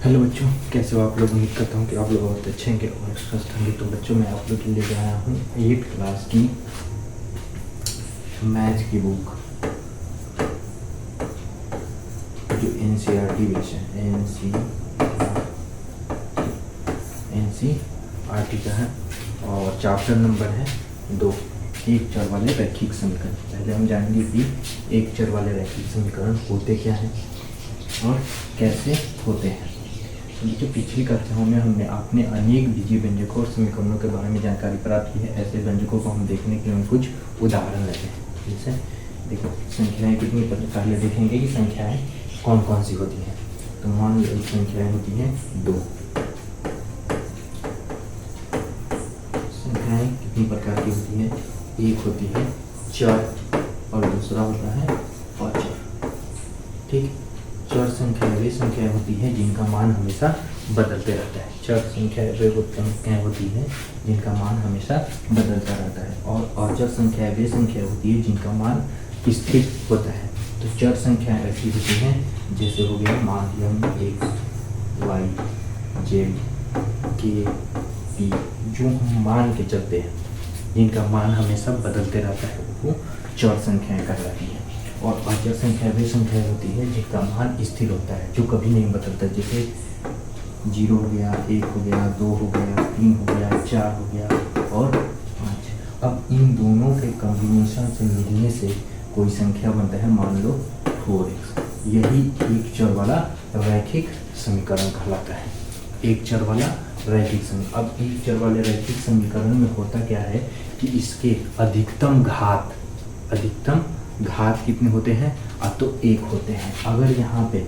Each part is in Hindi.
हेलो बच्चों, कैसे हो आप लोग। उम्मीद करता हूँ कि आप लोग बहुत अच्छे हैं और स्वस्थ होंगे। तो बच्चों, मैं आप लोग के लिए आया हूँ 8th क्लास की मैथ की बुक जो NCERT बेस है, NCERT का है और चैप्टर नंबर है 2, एक चर वाले रैखिक समीकरण। पहले हम जानेंगे कि एक चर वाले रैखिक समीकरण होते क्या हैं और कैसे होते हैं। जो पिछली कक्षाओं में हमने अपने अनेक बीजीय व्यंजकों और समीकरणों के बारे में जानकारी प्राप्त की है। ऐसे व्यंजकों को हम देखने के लिए कुछ उदाहरण लेते हैं। जैसे देखो, संख्याएं कितनी, पहले देखेंगे कि संख्याएं कौन कौन सी होती हैं। तो मान लो संख्याएं होती हैं 2। संख्याएं कितनी प्रकार की होती हैं? एक होती है चर और दूसरा होता है अचर। ठीक, चर संख्या वे संख्याएं होती है जिनका मान हमेशा बदलते रहता है। चर संख्या वे संख्याएं होती है जिनका मान हमेशा बदलता रहता है। और अचर संख्या वे संख्या होती है जिनका मान स्थिर होता है। तो चर संख्याएं ऐसी होती हैं जैसे हो गया, मान लिया हमने x, y, z, k, p, जो हम मान के चलते हैं, जिनका मान हमेशा बदलते रहता है, वो चर संख्याएं कहलाती हैं। और अचर संख्या वे संख्या होती है जिनका मान स्थिर होता है, जो कभी नहीं बदलता। जैसे 0 हो गया, 1 हो गया, 2 हो गया, 3 हो गया, 4 हो गया और 5। अब इन दोनों के कॉम्बिनेशन से मिलने से कोई संख्या बनता है, मान लो 4x। यही एक चर वाला रैखिक समीकरण कहलाता है। एक चर वाला रैखिक समीकरण। अब एक चर वाले रैखिक समीकरण में होता क्या है कि इसके अधिकतम घात कितने होते हैं? तो 1 होते हैं। अगर यहाँ पे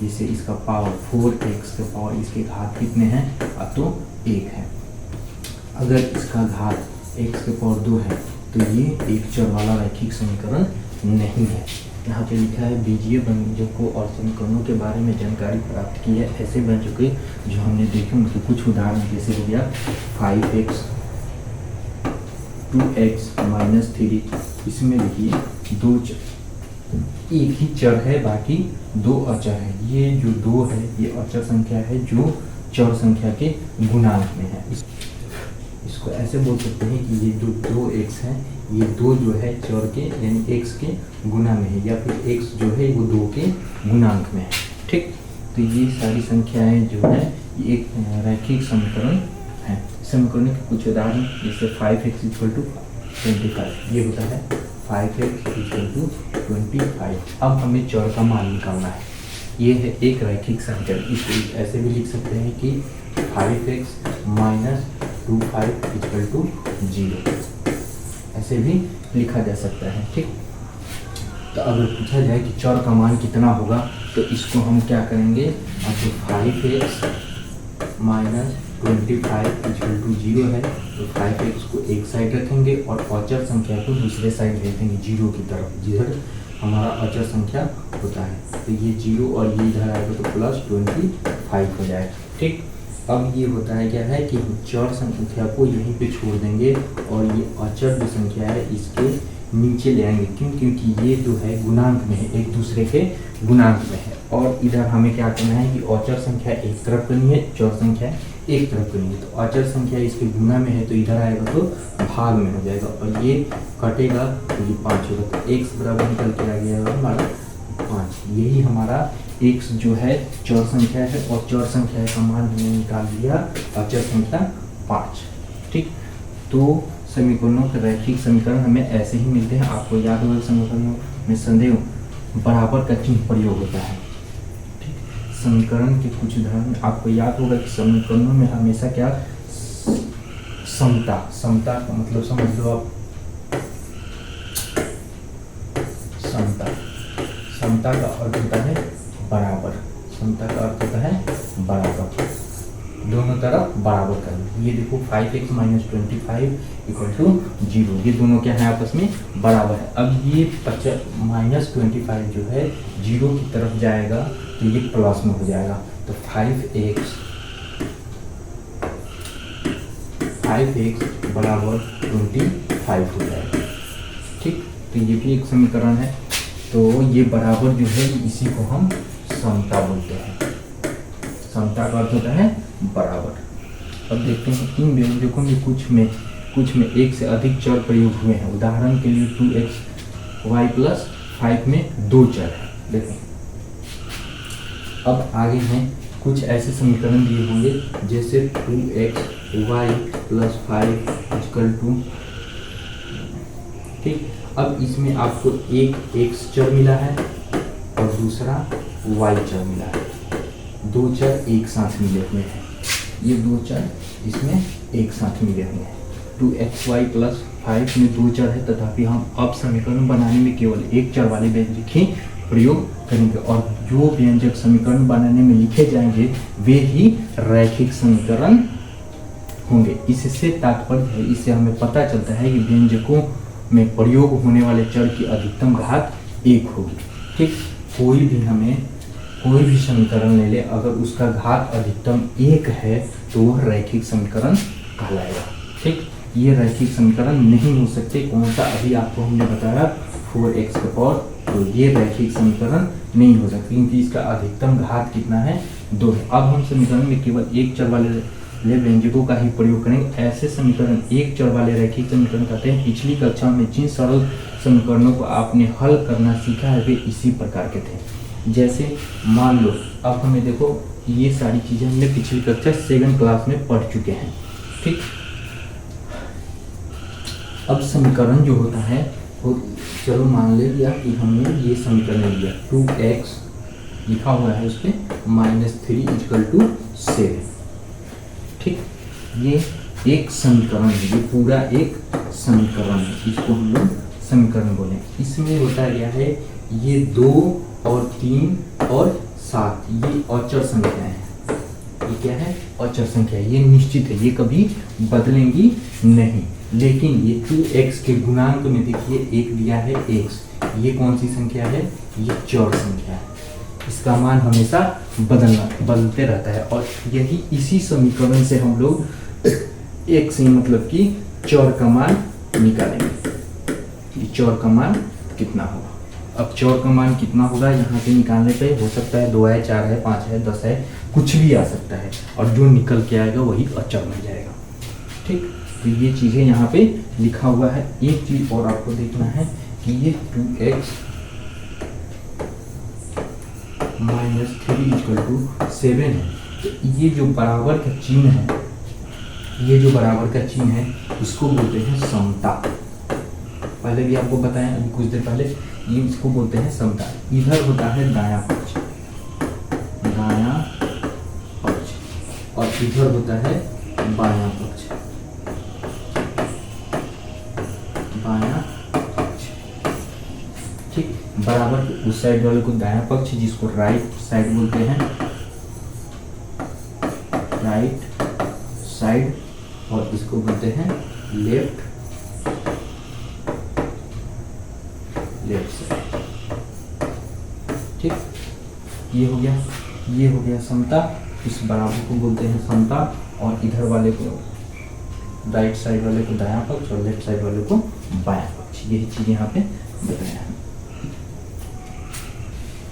जैसे इसका पावर 4x के पावर इसके घात कितने हैं? तो 1 है। अगर इसका घात x के पावर 2 है तो ये एक चर वाला रैखिक समीकरण नहीं है। यहाँ पे लिखा है बीजीय व्यंजकों और समीकरणों के बारे में जानकारी प्राप्त की है। ऐसे व्यंजकों जो हमने देखे उनके कुछ उदाहरण जैसे हो गया 5x, 2x - 3। इसमें देखिए दो एक ही चर है, बाकी 2 अचर है। ये जो 2 है ये अचर संख्या है जो चर संख्या के गुणांक में है। इसको ऐसे बोल सकते हैं कि ये जो 2x है, ये 2 जो है चर के यानी x के गुणा में है, या फिर x जो है वो 2 के गुणांक में है। ठीक, तो ये सारी संख्याएं जो है ये एक रैखिक समीकरण है। समीकरण के कुछ उदाहरण जैसे 5x = 25, ये होता है 5x = 25। अब हमें चर का मान निकालना है। ये है एक रैखिक समीकरण। इसको ऐसे भी लिख सकते हैं कि 5x - 25 = 0। ऐसे भी लिखा जा सकता है। ठीक, तो अगर पूछा जाए कि चर का मान कितना होगा तो इसको हम क्या करेंगे? अब तो 5x - 25 = 0 है तो 5x को एक साइड रखेंगे और अचर संख्या को दूसरे साइड रख देंगे 0 की तरफ, जिधर हमारा अचर संख्या होता है। तो ये 0 और ये इधर आएगा तो +25 हो जाएगा। ठीक, अब ये होता है क्या है कि चर संख्या को यहीं पे छोड़ देंगे और ये अचर जो संख्या है इसके नीचे ले आएंगे। क्यों? क्योंकि ये जो है गुणांक में है, एक दूसरे के गुणांक में है। और इधर हमें क्या करना है कि अचर संख्या एक तरफ करनी है, चर संख्या एक तरफ करनी है। तो अचर संख्या इसके गुणा में है तो इधर आएगा तो भाग में हो जाएगा और ये कटेगा तो ये 5 होगा। तो x बराबर निकल के आ गया हमारा 5। यही हमारा x जो है चर संख्या है और चर संख्या का मान हमने निकाल दिया अचर संख्या 5। ठीक, तो समीकरणों के रैखिक समीकरण हमें ऐसे ही मिलते हैं। आपको याद होगा समीकरणों में संदेह बराबर का चिन्ह प्रयोग होता है। ठीक, समीकरण के कुछ उदाहरण आपको याद होगा कि समीकरणों में हमेशा क्या समता का मतलब समझ लो आप। समता का अर्थ होता है बराबर। समता का अर्थ होता है बराबर, दोनों तरफ बराबर करना। ये देखो 5x - 25 = 0, ये दोनों क्या है आपस में बराबर है। अब ये -25 जो है 0 की तरफ जाएगा तो ये प्लस में हो जाएगा। तो 5x = 25 हो जाएगा। ठीक, तो ये भी एक समीकरण है। तो ये बराबर जो है इसी को हम समता बोलते हैं। समता का अर्थ होता है बराबर। अब देखते हैं इन व्यंजकों में कुछ में एक से अधिक चर प्रयोग हुए हैं। उदाहरण के लिए 2xy प्लस 5 में 2 चर है। देखो अब आगे हैं कुछ ऐसे समीकरण दिए होंगे जैसे 2xy प्लस 5 इक्वल टू, ठीक। अब इसमें आपको एक x चर मिला है और दूसरा y चर मिला है। 2 चर एक साथ मिले हुए हैं, ये 2 चर इसमें एक साथ मिले हुए हैं। 2xy प्लस 5 में 2 चर है, तथापि हम अब समीकरण बनाने में केवल एक चर वाले व्यंजक ही प्रयोग करेंगे और जो व्यंजक समीकरण बनाने में लिखे जाएंगे वे ही रैखिक समीकरण होंगे। इससे तात्पर्य है, इससे हमें पता चलता है कि व्यंजकों में प्रयोग होने वाले चर की अधिकतम घात 1 होगी, ठीक। कोई भी समीकरण ले ले, अगर उसका घात अधिकतम 1 है तो वह रैखिक समीकरण कहलाएगा, ठीक। ये रैखिक समीकरण नहीं हो सकते। कौन सा? अभी आपको हमने बताया 4x का पावर, तो ये रैखिक समीकरण नहीं हो सकती क्योंकि इसका अधिकतम घात कितना है? 2 है। अब हम समीकरण में केवल एक चर वाले व्यंजकों का ही प्रयोग करेंगे। ऐसे समीकरण एक चर वाले रैखिक समीकरण कहते हैं। पिछली कक्षा में जिन सरल समीकरणों को आपने हल करना सीखा है वे इसी प्रकार के थे। जैसे मान लो, अब हमें देखो ये सारी चीजें हमने पिछली कक्षा 2nd क्लास में पढ़ चुके हैं, ठीक। अब समीकरण जो होता है वो, चलो मान ले लिया कि हमने ये समीकरण लिया 2x लिखा हुआ है उस पर -3 इक्वल टू 7, ठीक। ये एक समीकरण है, ये पूरा एक समीकरण है, इसको हम लोग समीकरण बोले। इसमें होता गया है ये 2 और 3 और 7 ये अचर संख्या है। ये क्या है? अचर संख्या। ये निश्चित है, ये कभी बदलेंगी नहीं। लेकिन ये 2x के गुणांक में देखिए एक दिया है x, ये कौन सी संख्या है? ये चर संख्या है। इसका मान हमेशा बदलते रहता है और यही इसी समीकरण से हम लोग x से मतलब कि चर का मान निकालेंगे। ये चर का मान कितना होगा? अब चर का मान कितना होगा यहाँ पे निकालने पे हो सकता है 2 है, 4 है, 5 है, 10 है, कुछ भी आ सकता है और जो निकल के आएगा वही अचर बन जाएगा, ठीक। तो ये चीज़ें यहाँ पे लिखा हुआ है। एक चीज और आपको देखना है कि ये 2x -3 इक्वल टू 7 है। तो ये जो बराबर का चिन्ह है, इसको बोलते हैं समता। पहले भी आपको बताया अभी कुछ देर पहले, ये इसको बोलते हैं समता। इधर होता है दायां पक्ष और इधर होता है बायां पक्ष। ठीक, बराबर उस साइड वाले को दायां पक्ष, जिसको राइट साइड बोलते हैं, राइट साइड, और इसको बोलते हैं लेफ्ट साइड। ठीक, ये हो गया समता। इस बराबर को बोलते हैं समता और इधर वाले को, राइट साइड वाले को दायां पक्ष और लेफ्ट साइड वाले को बायां पक्ष। यही चीज यहाँ पे बताया है।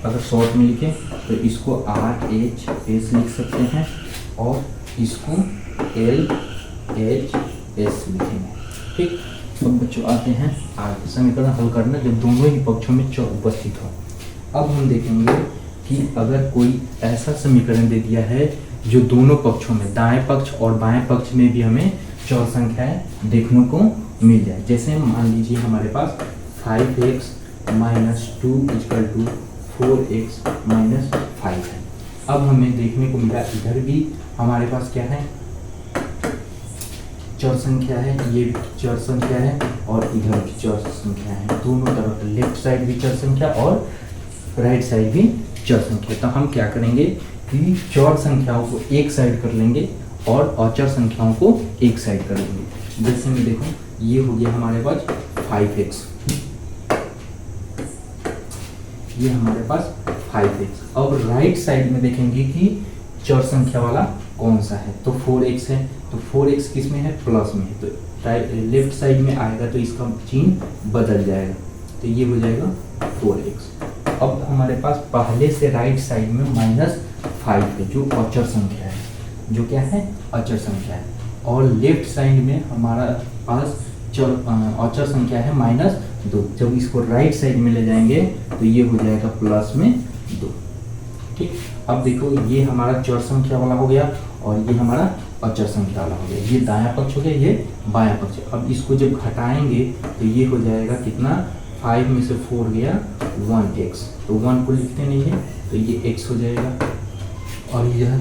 अगर शॉर्ट में लिखें तो इसको RHS लिख सकते हैं और इसको LHS लिखेंगे। ठीक, अब बच्चों आते हैं आगे समीकरण हल करना जब दोनों ही पक्षों में चर उपस्थित हो। अब हम देखेंगे कि अगर कोई ऐसा समीकरण दे दिया है जो दोनों पक्षों में, दाएं पक्ष और बाएं पक्ष में भी हमें चर संख्याएं देखने को मिल जाए। जैसे मान लीजिए हमारे पास 5x - 2 = 4x - 5 है। अब हमें देखने को मिला इधर भी हमारे पास क्या है, चर संख्या है, ये चर संख्या है और इधर भी चर संख्या है। दोनों तरफ लेफ्ट साइड भी चर संख्या और राइट साइड भी चर संख्या। तो हम क्या करेंगे कि चर संख्याओं को एक साइड कर लेंगे और अचर संख्याओं को एक साइड कर लेंगे। जैसे में देखो ये हो गया हमारे पास 5x, ये हमारे पास 5x। अब राइट साइड में देखेंगे कि चर संख्या वाला कौन सा है, तो 4x है। तो 4x किस में है? प्लस में है। तो लेफ्ट साइड में आएगा तो इसका चिन्ह बदल जाएगा, तो ये हो जाएगा 4x। अब हमारे पास पहले से राइट साइड में 5 है, जो अचर संख्या है, जो क्या है अचर संख्या है। और लेफ्ट साइड में हमारा पास अचर संख्या है -2। जब इसको राइट साइड में ले जाएंगे तो ये हो जाएगा +2। ठीक, अब देखो ये हमारा चर संख्या वाला हो गया और ये हमारा अचर संख्या वाला हो गया। ये दायां पक्ष हो गया, ये बायां पक्ष। अब इसको जब घटाएंगे तो ये हो जाएगा कितना, 5 में से 4 गया 1x, तो 1 को लिखते नहीं है तो ये x हो जाएगा। और यह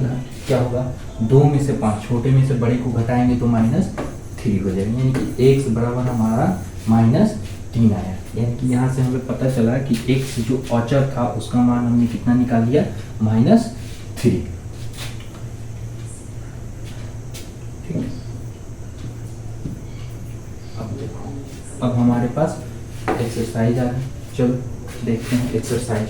क्या होगा, 2 में से 5, छोटे में से बड़े को घटाएंगे तो -3 हो जाएगा, यानी कि x बराबर हमारा -3 आया। यानी कि यहाँ से हमें पता चला कि x जो अचर था उसका मान हमने कितना निकाल लिया, -3। ठीक, अब देखो, अब हमारे पास एक्सरसाइज आ गई। चलो देखते हैं एक्सरसाइज।